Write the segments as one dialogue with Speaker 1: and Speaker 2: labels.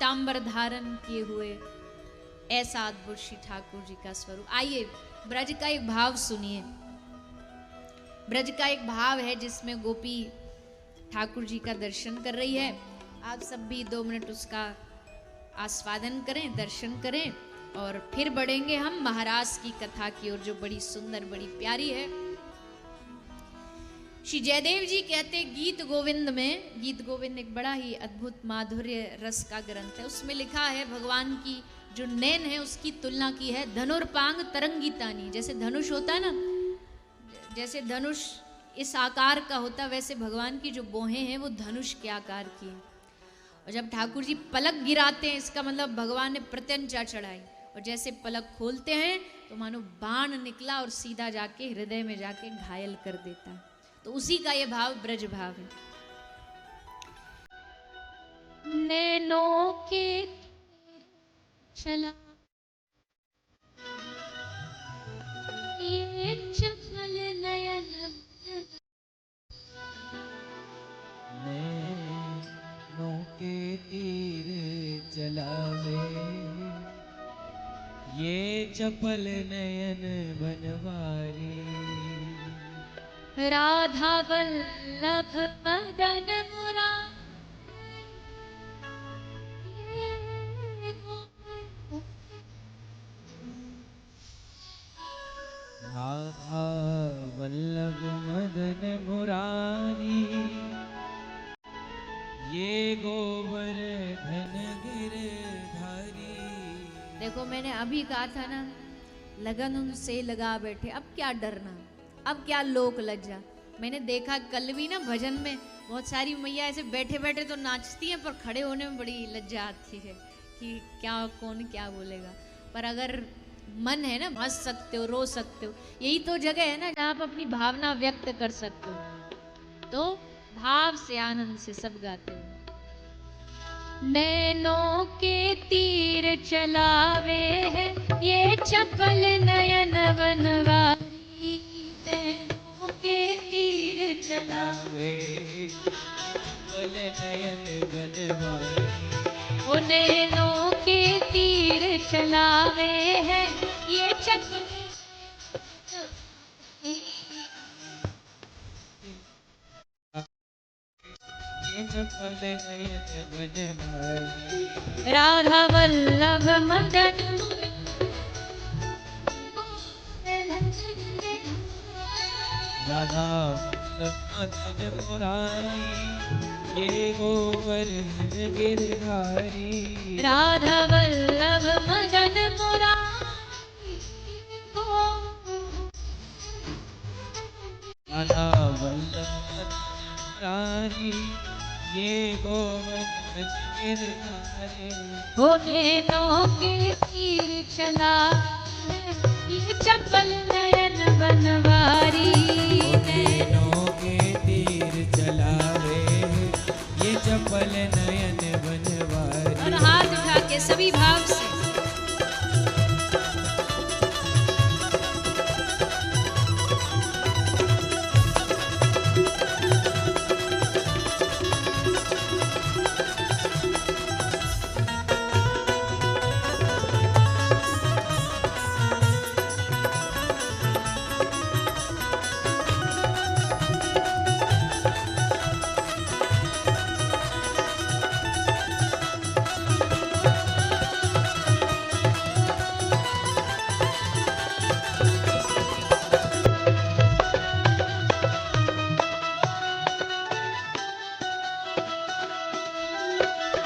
Speaker 1: पीतांबर धारण किए हुए, ऐसा अद्भुत श्री ठाकुर जी का स्वरूप। आइए ब्रज का एक भाव सुनिए। ब्रज का एक भाव है जिसमें गोपी ठाकुर जी का दर्शन कर रही है। आप सब भी 2 मिनट उसका आस्वादन करें, दर्शन करें, और फिर बढ़ेंगे हम महाराज की कथा की ओर, जो बड़ी सुंदर, बड़ी प्यारी है। श्री जयदेव जी कहते गीत गोविंद में, गीत गोविंद एक बड़ा ही अद्भुत माधुर्य रस का ग्रंथ है। उसमें लिखा है भगवान की जो नैन है उसकी तुलना की है धनुर्पांग तरंगितानी। जैसे धनुष होता है ना, जैसे धनुष इस आकार का होता, वैसे भगवान की जो बोहें हैं वो धनुष के आकार की हैं। और जब ठाकुर जी पलक गिराते हैं, इसका मतलब भगवान ने प्रत्यंचा चढ़ाई, और जैसे पलक खोलते हैं तो मानो बाण निकला और सीधा जाके हृदय में जाके घायल कर देता है। तो उसी का ये भाव ब्रज भाव है। नैनों के चला ये चपल नयन,
Speaker 2: नैनों के तीर चलावे ये चपल नयन बनवारी।
Speaker 1: राधा वल्लभ मदन मुरारी,
Speaker 2: राधा वल्लभ मदन मुरारी ये गोवर्धन गिरधारी।
Speaker 1: देखो मैंने अभी कहा था ना, लगन उनसे लगा बैठे, अब क्या डरना, अब क्या लोक लज्जा। मैंने देखा कल भी ना भजन में बहुत सारी मैया ऐसे बैठे बैठे तो नाचती हैं, पर खड़े होने में बड़ी लज्जा आती है कि क्या कौन क्या बोलेगा। पर अगर मन है ना, हंस सकते हो, रो सकते हो। यही तो जगह है ना जहाँ आप अपनी भावना व्यक्त कर सकते हो। तो भाव से, आनंद से सब गाते हो। नैनों के तीर चलावे है ये चपल नयन बनवारी। नैनों के तीर चलावे
Speaker 2: चपल नयन बनवारी।
Speaker 1: वो नैनों के तीर चलावे है ये चपल
Speaker 2: चपल नयन बनवारी।
Speaker 1: राधा वल्लभ मदन
Speaker 2: राधा मदन मुरारी ये गोवर्धन गिरधारी।
Speaker 1: राधा वल्लभ मदन मुरारी,
Speaker 2: राधा वल्लभ मुरारी ये गोवर्धन गिरधारी।
Speaker 1: वो नैनों के तीर चला ये चपल नयन बनवारी।
Speaker 2: नैनों के तीर चलावे ये चपल नयन बनवारी।
Speaker 1: और हाथ उठा के सभी भाव से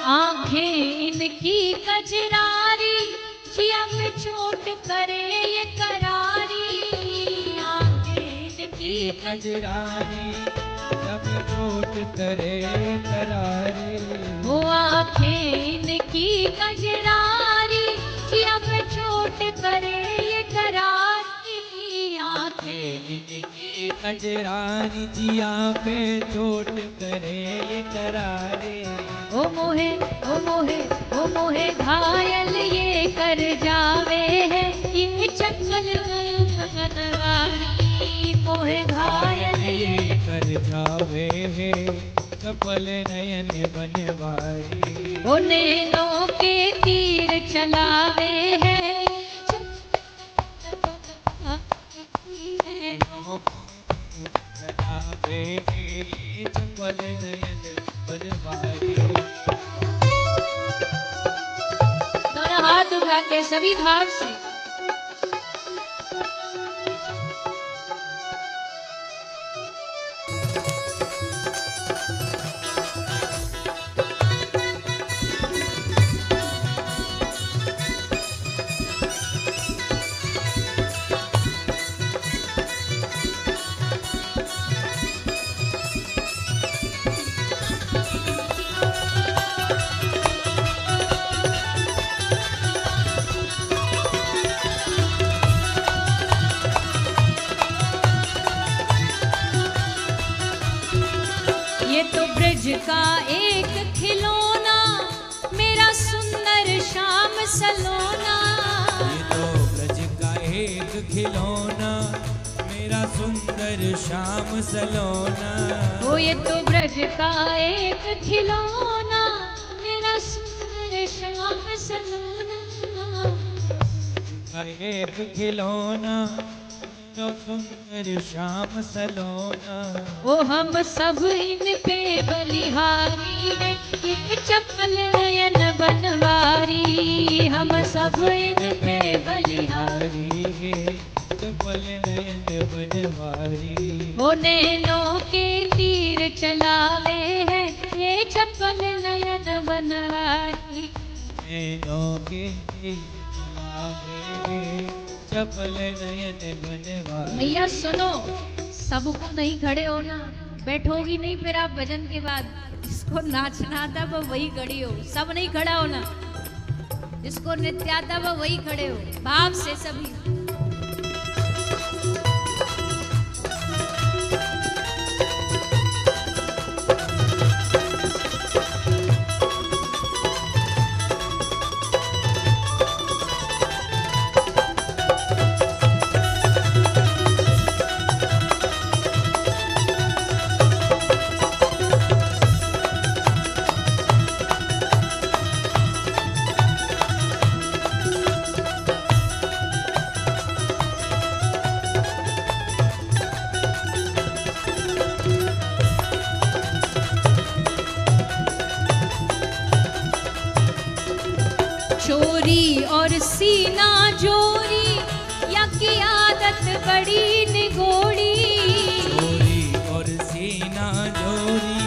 Speaker 1: आंखें इनकी कजरारी, जिया पे चोट करे ये करारी। आंखें इनकी
Speaker 2: कजरारी जब चोट करे करारे।
Speaker 1: वो आंखें इनकी कजरारी, जिया पे चोट करे ये करारी। आंखें
Speaker 2: इनकी कजरानी जिया पे चोट करे ये करारे।
Speaker 1: ओ मोहे ओ मोहे ओ मोहे घायल ये कर जावे है ये चपल बनवारी। मोहे घायल ये
Speaker 2: कर जावे है चपल नयन बनवारी।
Speaker 1: ओ नैनों दोहराते हैं सभी भाव से। ये तो ब्रज का एक खिलौना, मेरा सुंदर श्याम सलोना।
Speaker 2: ये तो ब्रज का एक खिलौना, मेरा सुंदर श्याम सलोना।
Speaker 1: ओ ये तो ब्रज का एक खिलौना, मेरा सुंदर श्याम सलोना।
Speaker 2: एक खिलौना जो सुंदर श्याम सलोना।
Speaker 1: ओ हम सब इन पे बलिहारी है, ये चपल नयन बनवारी। हम सब इन पे बलिहारी,
Speaker 2: चपल नयन बनवारी।
Speaker 1: वो नैनों के तीर चलावे है, ये चपल नयन बनवारी।
Speaker 2: नैनों के चपल नयन बनवारी।
Speaker 1: भैया सुनो, सबको नहीं खड़े होना, बैठोगी नहीं फिर आप भजन के बाद। जिसको नाचना आता वो वही खड़ी हो, सब नहीं खड़ा होना। जिसको नृत्य आता वो वही खड़े हो, भाव से सभी। चोरी और सीना जोरी, या की आदत बड़ी निगोड़ी।
Speaker 2: चोरी और सीना जोरी,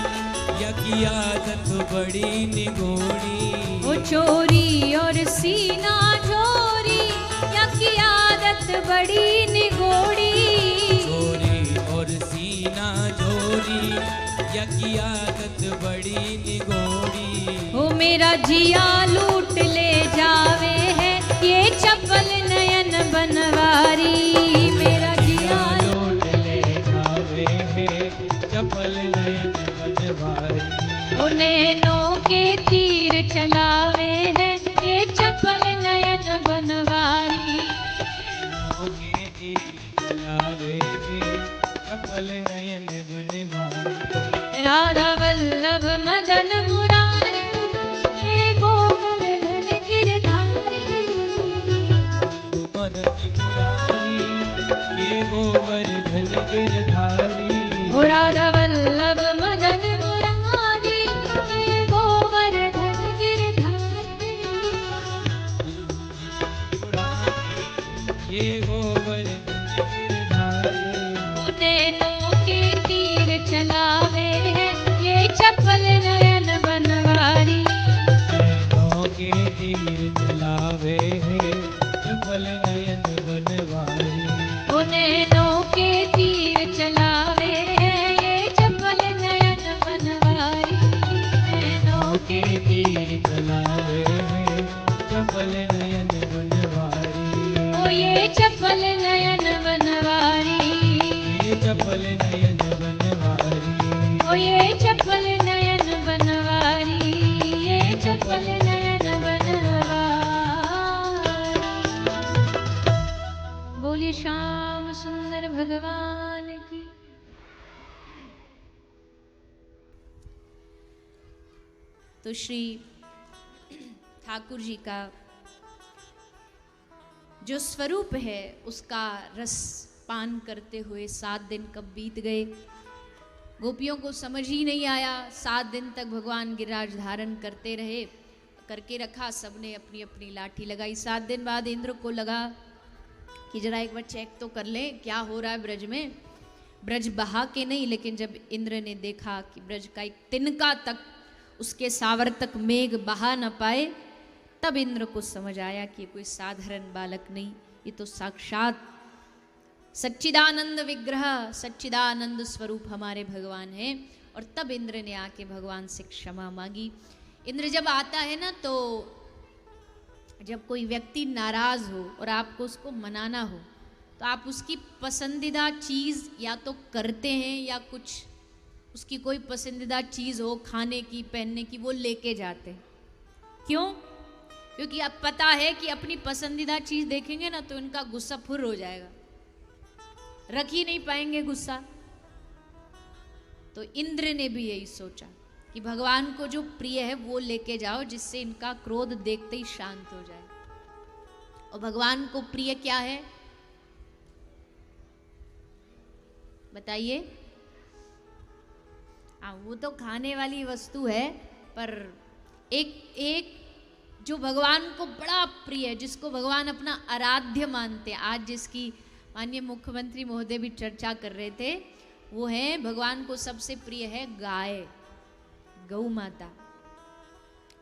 Speaker 2: या की आदत बड़ी निगोड़ी।
Speaker 1: वो चोरी और सीना जोरी, या की आदत बड़ी निगोड़ी।
Speaker 2: चोरी और सीना जोरी, या की आदत बड़ी निगोड़ी।
Speaker 1: वो मेरा जिया लूट ले जावे है, ये चपल नयन बनवारी। मेरा जिया
Speaker 2: लूट ले जावे है, चपल नयन बनवारी।
Speaker 1: वो नैनों के तीर चलावे है, ये चपल नयन बनवारी।
Speaker 2: चलावे है, चपल नयन बनवारी।
Speaker 1: राधा वल्लभ मदन मुरारी, हे गोवर्धन गिरधारी।
Speaker 2: ये गोवर्धन गिरधारी।
Speaker 1: ओ राधा वल्लभ मदन मुरारी, हे गोवर्धन गिरधारी।
Speaker 2: ये गोवर्धन गिरधारी।
Speaker 1: नैनों के तीर चलावे है, ये चपल नयन बनवारी।
Speaker 2: नैनों के तीर चलावे है, चपल नयन बनवारी।
Speaker 1: ओ नैनों के तीर चलावे है, ये चपल नयन बनवारी। नैनों
Speaker 2: के तीर चलावे है, चपल नयन बनवारी।
Speaker 1: ओ ये चपल नयन बनवारी।
Speaker 2: ये चपल नयन बनवारी।
Speaker 1: ओ ये चपल नयन बनवारी। ये चपल नयन बनवारी। बोलिए श्याम सुंदर भगवान की। तो श्री ठाकुर जी का जो स्वरूप है उसका रस पान करते हुए 7 दिन कब बीत गए, गोपियों को समझ ही नहीं आया। 7 दिन तक भगवान गिरिराज धारण करते रहे करके रखा, सबने अपनी अपनी लाठी लगाई। 7 दिन बाद इंद्र को लगा कि जरा एक बार चेक तो कर ले क्या हो रहा है ब्रज में। ब्रज बहा के नहीं, लेकिन जब इंद्र ने देखा कि ब्रज का एक तिनका तक उसके सावर्तक मेघ बहा न पाए, तब इंद्र को समझ आया कि कोई साधारण बालक नहीं, ये तो साक्षात सच्चिदानंद विग्रह, सच्चिदानंद स्वरूप हमारे भगवान हैं। और तब इंद्र ने आके भगवान से क्षमा मांगी। इंद्र जब आता है ना, तो जब कोई व्यक्ति नाराज हो और आपको उसको मनाना हो, तो आप उसकी पसंदीदा चीज़ या तो करते हैं, या कुछ उसकी कोई पसंदीदा चीज़ हो खाने की, पहनने की, वो लेके जाते हैं। क्यों? क्योंकि अब पता है कि अपनी पसंदीदा चीज़ देखेंगे ना तो इनका गुस्सा फुर हो जाएगा, रख ही नहीं पाएंगे गुस्सा। तो इंद्र ने भी यही सोचा कि भगवान को जो प्रिय है वो लेके जाओ, जिससे इनका क्रोध देखते ही शांत हो जाए। और भगवान को प्रिय क्या है बताइए? हाँ, वो तो खाने वाली वस्तु है, पर एक जो भगवान को बड़ा प्रिय है, जिसको भगवान अपना आराध्य मानते हैं, आज जिसकी माननीय मुख्यमंत्री महोदय भी चर्चा कर रहे थे, वो है भगवान को सबसे प्रिय है गाय, गौ माता।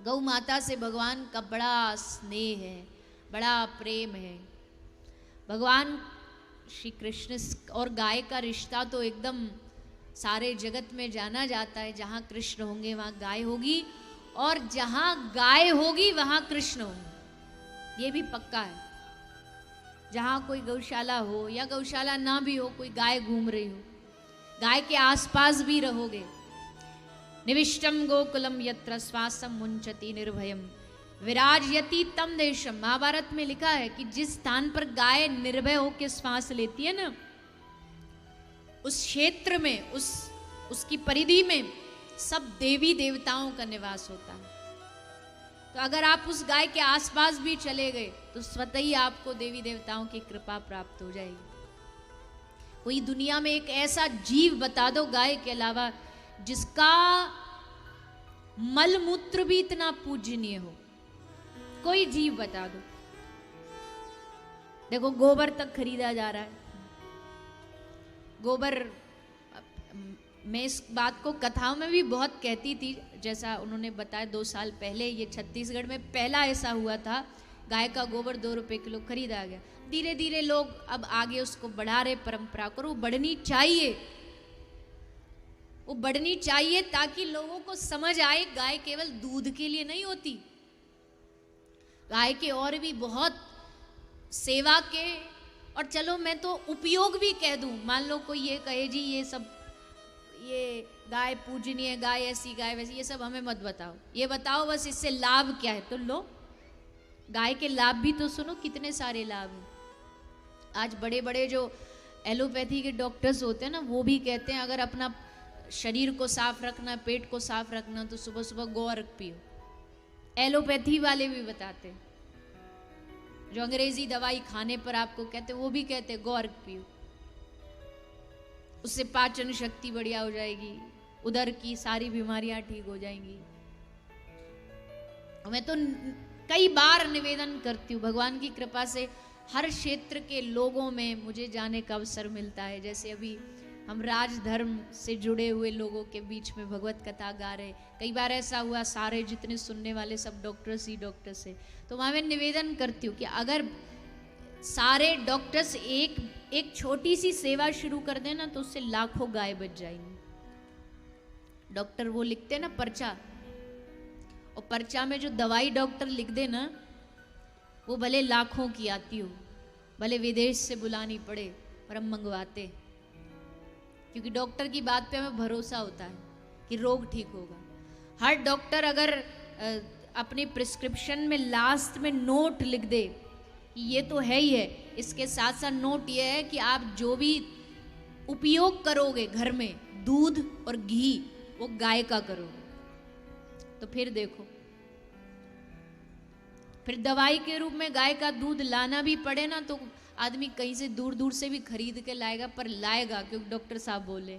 Speaker 1: गौ माता से भगवान का बड़ा स्नेह है, बड़ा प्रेम है। भगवान श्री कृष्ण और गाय का रिश्ता तो एकदम सारे जगत में जाना जाता है। जहाँ कृष्ण होंगे वहाँ गाय होगी, और जहाँ गाय होगी वहाँ कृष्ण होंगे, ये भी पक्का है। जहाँ कोई गौशाला हो या गौशाला ना भी हो, कोई गाय घूम रही हो, गाय के आसपास भी रहोगे। निविष्टम गोकुलम यत्र श्वासम मुंचति निर्भयम विराजयति तम देशम। महाभारत में लिखा है कि जिस स्थान पर गाय निर्भय होकर श्वास लेती है ना, उस क्षेत्र में, उसकी परिधि में सब देवी देवताओं का निवास होता है। तो अगर आप उस गाय के आसपास भी चले गए तो स्वतः ही आपको देवी देवताओं की कृपा प्राप्त हो जाएगी। कोई दुनिया में एक ऐसा जीव बता दो गाय के अलावा जिसका मल मूत्र भी इतना पूजनीय हो, कोई जीव बता दो। देखो, गोबर तक खरीदा जा रहा है। गोबर, मैं इस बात को कथाओं में भी बहुत कहती थी, जैसा उन्होंने बताया 2 साल पहले ये छत्तीसगढ़ में पहला ऐसा हुआ था, गाय का गोबर 2 रुपए किलो खरीदा गया। धीरे धीरे लोग अब आगे उसको बढ़ा रहे परंपरा को। वो बढ़नी चाहिए, वो बढ़नी चाहिए ताकि लोगों को समझ आए गाय केवल दूध के लिए नहीं होती, गाय के और भी बहुत सेवा के, और चलो मैं तो उपयोग भी कह दूं। मान लो कोई ये कहे जी ये सब, ये गाय पूजनीय, गाय ऐसी गाय वैसी, ये सब हमें मत बताओ, ये बताओ बस इससे लाभ क्या है। तो लो, गाय के लाभ भी तो सुनो, कितने सारे लाभ हैं। आज बड़े बड़े जो एलोपैथी के डॉक्टर्स होते हैं ना, वो भी कहते हैं अगर अपना शरीर को साफ रखना, पेट को साफ रखना, तो सुबह सुबह गोअर्क पियो। एलोपैथी वाले भी बताते हैं, जो अंग्रेजी दवाई खाने पर आपको कहते हैं, वो भी कहते हैं गोअर्क पियो, उससे पाचन शक्ति बढ़िया हो जाएगी, उदर की सारी बीमारियां ठीक हो जाएंगी। मैं तो कई बार निवेदन करती हूँ, भगवान की कृपा से हर क्षेत्र के लोगों में मुझे जाने का अवसर मिलता है। जैसे अभी हम राजधर्म से जुड़े हुए लोगों के बीच में भगवत कथा गा रहे, कई बार ऐसा हुआ सारे जितने सुनने वाले सब डॉक्टर्स ही डॉक्टर्स है। तो वहाँ मैं निवेदन करती हूँ कि अगर सारे डॉक्टर्स एक छोटी सी सेवा शुरू कर देना तो उससे लाखों गाय बच जाएंगी। डॉक्टर वो लिखते हैं ना पर्चा, और पर्चा में जो दवाई डॉक्टर लिख दे ना, वो भले लाखों की आती हो, भले विदेश से बुलानी पड़े, पर हम मंगवाते, क्योंकि डॉक्टर की बात पे हमें भरोसा होता है कि रोग ठीक होगा। हर डॉक्टर अगर अपने प्रिस्क्रिप्शन में लास्ट में नोट लिख दे कि ये तो है ही है, इसके साथ साथ नोट ये है कि आप जो भी उपयोग करोगे घर में, दूध और घी, वो गाय का करोगे, तो फिर देखो, फिर दवाई के रूप में गाय का दूध लाना भी पड़े ना, तो आदमी कहीं से दूर दूर से भी खरीद के लाएगा, पर लाएगा क्योंकि डॉक्टर साहब बोले।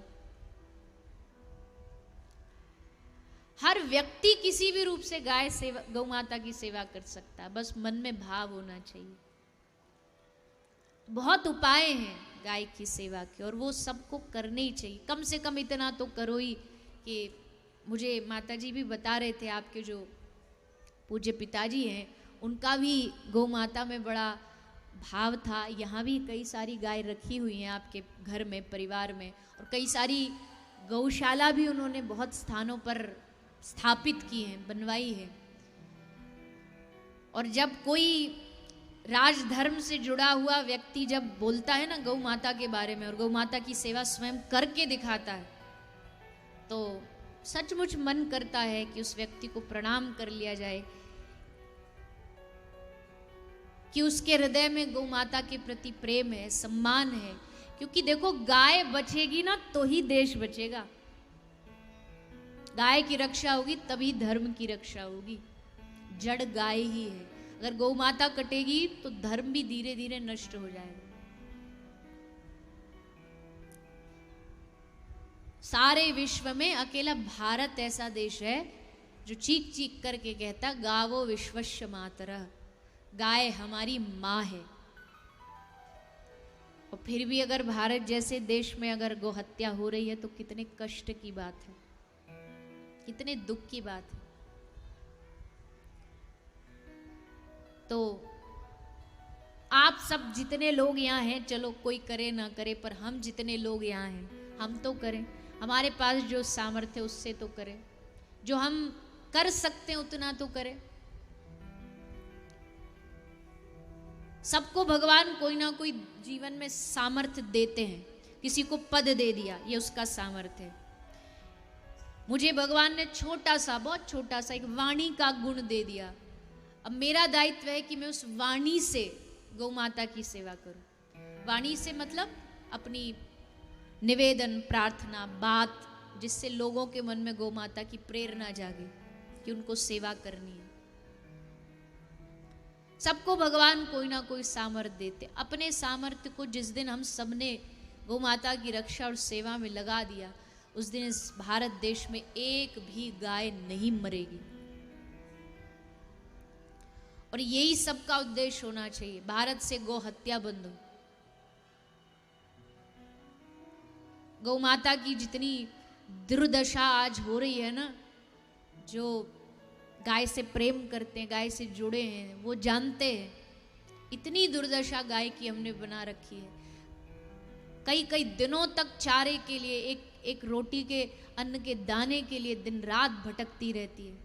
Speaker 1: हर व्यक्ति किसी भी रूप से गाय सेवा, गौ माता की सेवा कर सकता है, बस मन में भाव होना चाहिए। बहुत उपाय हैं गाय की सेवा के, और वो सबको करने ही चाहिए। कम से कम इतना तो करो ही कि मुझे माता जी भी बता रहे थे, आपके जो पूज्य पिताजी हैं उनका भी गौ माता में बड़ा भाव था। यहाँ भी कई सारी गाय रखी हुई हैं आपके घर में, परिवार में, और कई सारी गौशाला भी उन्होंने बहुत स्थानों पर स्थापित की हैं, बनवाई है। और जब कोई राजधर्म से जुड़ा हुआ व्यक्ति जब बोलता है ना गौ माता के बारे में, और गौ माता की सेवा स्वयं करके दिखाता है, तो सचमुच मन करता है कि उस व्यक्ति को प्रणाम कर लिया जाए, कि उसके हृदय में गौ माता के प्रति प्रेम है, सम्मान है। क्योंकि देखो, गाय बचेगी ना तो ही देश बचेगा। गाय की रक्षा होगी तभी धर्म की रक्षा होगी। जड़ गाय ही है। अगर गौ माता कटेगी तो धर्म भी धीरे धीरे नष्ट हो जाएगा। सारे विश्व में अकेला भारत ऐसा देश है जो चीख चीख करके कहता, गावो विश्वस्य मातरः, गाय हमारी माँ है। और फिर भी अगर भारत जैसे देश में अगर गौ हत्या हो रही है तो कितने कष्ट की बात है, कितने दुख की बात है। तो आप सब जितने लोग यहाँ हैं, चलो कोई करे ना करे, पर हम जितने लोग यहाँ हैं हम तो करें। हमारे पास जो सामर्थ्य है उससे तो करें, जो हम कर सकते हैं उतना तो करें। सबको भगवान कोई ना कोई जीवन में सामर्थ्य देते हैं। किसी को पद दे दिया, ये उसका सामर्थ्य है। मुझे भगवान ने छोटा सा, बहुत छोटा सा एक वाणी का गुण दे दिया। अब मेरा दायित्व है कि मैं उस वाणी से गौ माता की सेवा करूं। वाणी से मतलब अपनी निवेदन, प्रार्थना, बात, जिससे लोगों के मन में गौ माता की प्रेरणा जागे कि उनको सेवा करनी है। सबको भगवान कोई ना कोई सामर्थ्य देते। अपने सामर्थ्य को जिस दिन हम सबने गौ माता की रक्षा और सेवा में लगा दिया, उस दिन इस भारत देश में एक भी गाय नहीं मरेगी। और यही सबका उद्देश्य होना चाहिए, भारत से गौ हत्या बंद हो। गौ माता की जितनी दुर्दशा आज हो रही है ना, जो गाय से प्रेम करते हैं, गाय से जुड़े हैं, वो जानते हैं इतनी दुर्दशा गाय की हमने बना रखी है। कई कई दिनों तक चारे के लिए, एक रोटी के अन्न के दाने के लिए दिन रात भटकती रहती है।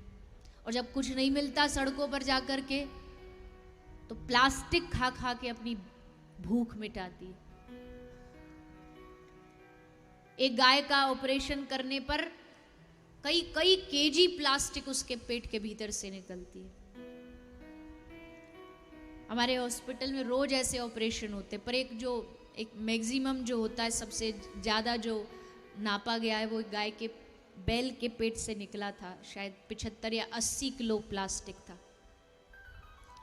Speaker 1: और जब कुछ नहीं मिलता सड़कों पर जाकर के, तो प्लास्टिक खा खा के अपनी भूख मिटाती है। एक गाय का ऑपरेशन करने पर कई कई केजी प्लास्टिक उसके पेट के भीतर से निकलती है। हमारे हॉस्पिटल में रोज ऐसे ऑपरेशन होते, पर एक मैक्सिमम जो होता है, सबसे ज्यादा जो नापा गया है, वो गाय के बैल के पेट से निकला था। शायद 75 या 80 किलो प्लास्टिक था।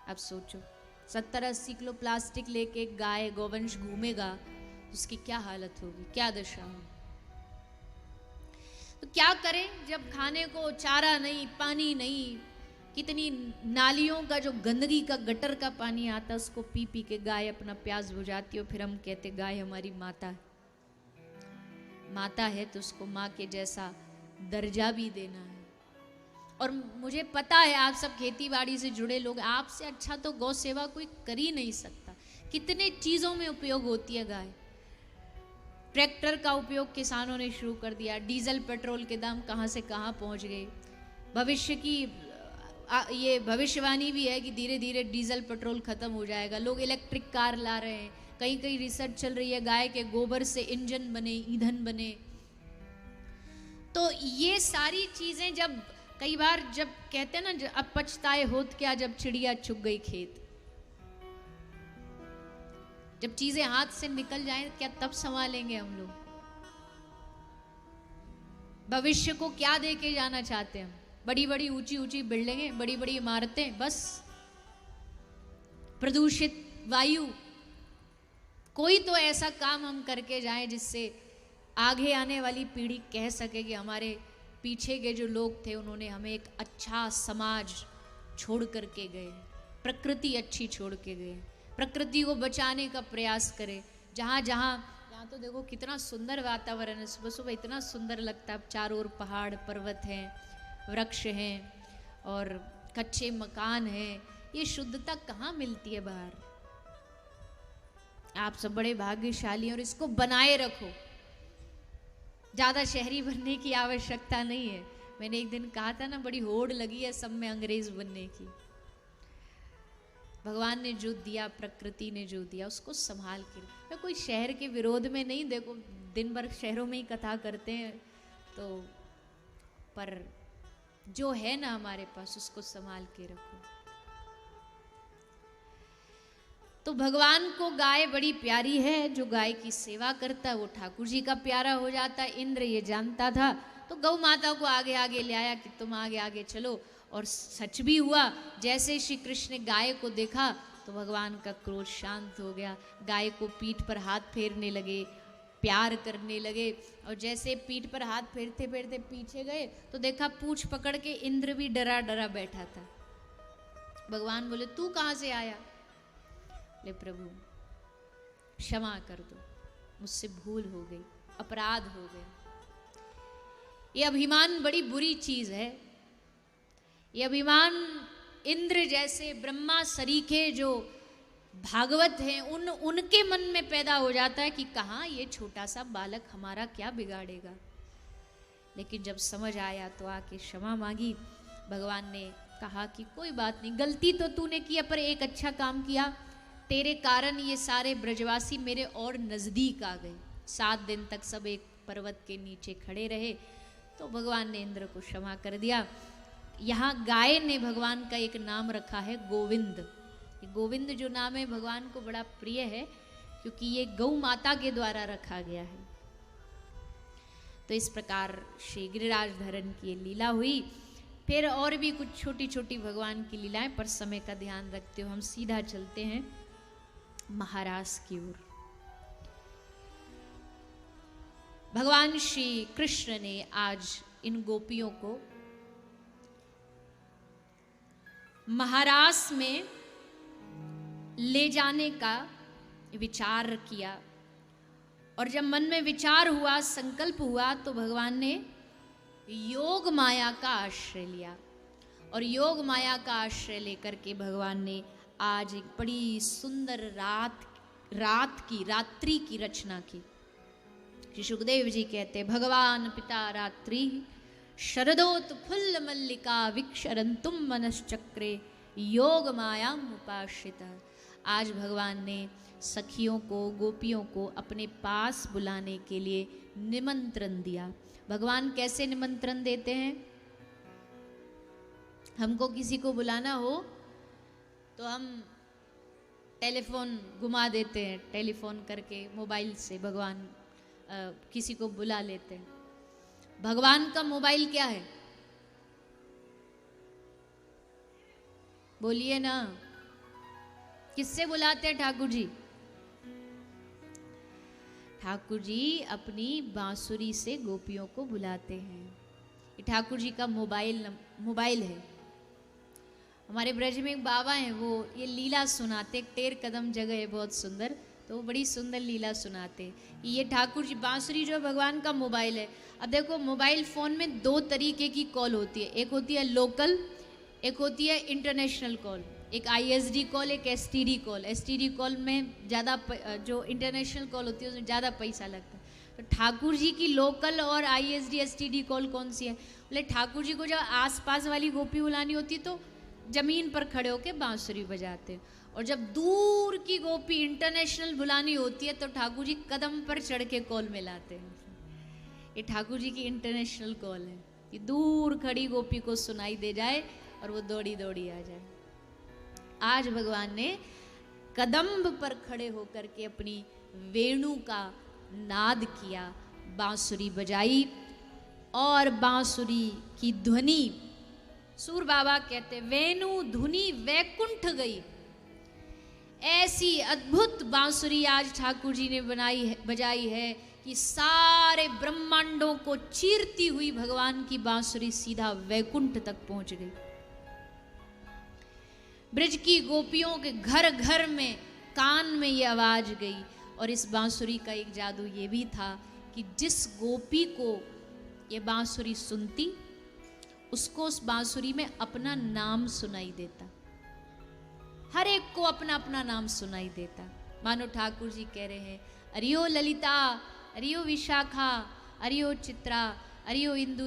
Speaker 1: अब सोचो, 70-80 किलो प्लास्टिक लेके गाय गोवंश घूमेगा, उसकी क्या हालत होगी, क्या दशा होगी। तो क्या करें जब खाने को चारा नहीं, पानी नहीं, कितनी नालियों का जो गंदगी का गटर का पानी आता, उसको पी पी के गाय अपना प्यास बुझाती है। फिर हम कहते गाय हमारी माता है। माता है तो उसको माँ के जैसा दर्जा भी देना है। और मुझे पता है आप सब खेती बाड़ी से जुड़े लोग, आपसे अच्छा तो गौ सेवा कोई कर ही नहीं सकता। कितने चीज़ों में उपयोग होती है गाय। ट्रैक्टर का उपयोग किसानों ने शुरू कर दिया। डीजल पेट्रोल के दाम कहाँ से कहाँ पहुँच गए। भविष्य की ये भविष्यवाणी भी है कि धीरे धीरे डीजल पेट्रोल खत्म हो जाएगा। लोग इलेक्ट्रिक कार ला रहे हैं। कहीं कहीं रिसर्च चल रही है गाय के गोबर से इंजन बने, ईंधन बने। तो ये सारी चीजें जब कई बार जब कहते हैं ना, अब पछताए होत क्या जब चिड़िया चुग गई खेत। जब चीजें हाथ से निकल जाएं क्या तब संभालेंगे हम लोग। भविष्य को क्या दे के जाना चाहते हैं हम? बड़ी बड़ी ऊंची ऊंची बिल्डिंगें, बड़ी बड़ी इमारतें, बस प्रदूषित वायु। कोई तो ऐसा काम हम करके जाएं जिससे आगे आने वाली पीढ़ी कह सके कि हमारे पीछे के जो लोग थे उन्होंने हमें एक अच्छा समाज छोड़ करके गए, प्रकृति अच्छी छोड़ के गए, प्रकृति को बचाने का प्रयास करें। जहाँ जहाँ यहाँ तो देखो कितना सुंदर वातावरण है, सुबह सुबह इतना सुंदर लगता है, चारों ओर पहाड़ पर्वत हैं, वृक्ष हैं और कच्चे मकान हैं। ये शुद्धता कहाँ मिलती है बाहर? आप सब बड़े भाग्यशाली और इसको बनाए रखो। ज़्यादा शहरी बनने की आवश्यकता नहीं है। मैंने एक दिन कहा था ना, बड़ी होड़ लगी है सब में अंग्रेज बनने की। भगवान ने जो दिया, प्रकृति ने जो दिया, उसको संभाल के। मैं कोई शहर के विरोध में नहीं, देखो दिन भर शहरों में ही कथा करते हैं तो, पर जो है ना हमारे पास उसको संभाल के रखो। तो भगवान को गाय बड़ी प्यारी है, जो गाय की सेवा करता है वो ठाकुर जी का प्यारा हो जाता है। इंद्र ये जानता था तो गौ माता को आगे आगे ले आया कि तुम आगे आगे चलो, और सच भी हुआ। जैसे श्री कृष्ण ने गाय को देखा तो भगवान का क्रोध शांत हो गया, गाय को पीठ पर हाथ फेरने लगे, प्यार करने लगे। और जैसे पीठ पर हाथ फेरते फेरते पीछे गए तो देखा पूंछ पकड़ के इंद्र भी डरा डरा बैठा था। भगवान बोले तू कहाँ से आया? ले प्रभु क्षमा कर दो, मुझसे भूल हो गई, अपराध हो गया। ये अभिमान बड़ी बुरी चीज है। ये अभिमान इंद्र जैसे ब्रह्मा सरीखे जो भागवत हैं उनके मन में पैदा हो जाता है कि कहाँ ये छोटा सा बालक हमारा क्या बिगाड़ेगा। लेकिन जब समझ आया तो आके क्षमा मांगी। भगवान ने कहा कि कोई बात नहीं, गलती तो तूने किया पर एक अच्छा काम किया, तेरे कारण ये सारे ब्रजवासी मेरे और नजदीक आ गए। 7 दिन तक सब एक पर्वत के नीचे खड़े रहे तो भगवान ने इंद्र को क्षमा कर दिया। यहाँ गाय ने भगवान का एक नाम रखा है गोविंद। ये गोविंद जो नाम है भगवान को बड़ा प्रिय है क्योंकि ये गौ माता के द्वारा रखा गया है। तो इस प्रकार श्री गिरिराज धरण की लीला हुई। फिर और भी कुछ छोटी छोटी भगवान की लीलाएं, पर समय का ध्यान रखते हुए हम सीधा चलते हैं महाराष्ट्र की ओर। भगवान श्री कृष्ण ने आज इन गोपियों को महाराष्ट्र में ले जाने का विचार किया। और जब मन में विचार हुआ, संकल्प हुआ, तो भगवान ने योग माया का आश्रय लिया। और योग माया का आश्रय लेकर के भगवान ने आज एक बड़ी सुंदर रात्रि की रचना की। श्री सुखदेव जी कहते, भगवान पिता रात्रि शरदोत्फुल्ल मल्लिका विक्षरंतुम मनश्चक्रे योग मायाम उपाश्रिता। आज भगवान ने सखियों को, गोपियों को अपने पास बुलाने के लिए निमंत्रण दिया। भगवान कैसे निमंत्रण देते हैं? हमको किसी को बुलाना हो तो हम टेलीफोन घुमा देते हैं, टेलीफोन करके मोबाइल से भगवान किसी को बुला लेते हैं। भगवान का मोबाइल क्या है? बोलिए ना, किससे बुलाते हैं ठाकुर जी? ठाकुर जी अपनी बांसुरी से गोपियों को बुलाते हैं। ये ठाकुर जी का मोबाइल है। हमारे ब्रज में एक बाबा हैं, वो ये लीला सुनाते, एक टेर कदम जगह है बहुत सुंदर, तो वो बड़ी सुंदर लीला सुनाते। ये ठाकुर जी बांसुरी जो भगवान का मोबाइल है। अब देखो मोबाइल फ़ोन में 2 तरीके की कॉल होती है, एक होती है लोकल, एक होती है इंटरनेशनल कॉल। एक ISD कॉल, एक STD कॉल। STD कॉल में ज़्यादा, जो इंटरनेशनल कॉल होती है उसमें ज़्यादा पैसा लगता है। तो ठाकुर जी की लोकल और ISD STD कॉल कौन सी है? बोले ठाकुर जी को जब आसपास वाली गोपी बुलानी होती है तो ज़मीन पर खड़े होकर बांसुरी बजाते हैं, और जब दूर की गोपी इंटरनेशनल बुलानी होती है तो ठाकुर जी कदम पर चढ़ के कॉल मिलाते हैं। ये ठाकुर जी की इंटरनेशनल कॉल है कि दूर खड़ी गोपी को सुनाई दे जाए और वो दौड़ी दौड़ी आ जाए। आज भगवान ने कदम्ब पर खड़े होकर के अपनी वेणु का नाद किया, बांसुरी बजाई, और बांसुरी की ध्वनि, सूर बाबा कहते वेणु धुनी वैकुंठ गई। ऐसी अद्भुत बांसुरी आज ठाकुर जी ने बजाई है कि सारे ब्रह्मांडों को चीरती हुई भगवान की बांसुरी सीधा वैकुंठ तक पहुंच गई। ब्रज की गोपियों के घर घर में कान में ये आवाज गई। और इस बांसुरी का एक जादू ये भी था कि जिस गोपी को ये बांसुरी सुनती, उसको उस बांसुरी में अपना नाम सुनाई देता। हर एक को अपना अपना नाम सुनाई देता। मानो ठाकुर जी कह रहे हैं, अरियो ललिता, अरियो विशाखा, अरियो चित्रा, अरियो इंदु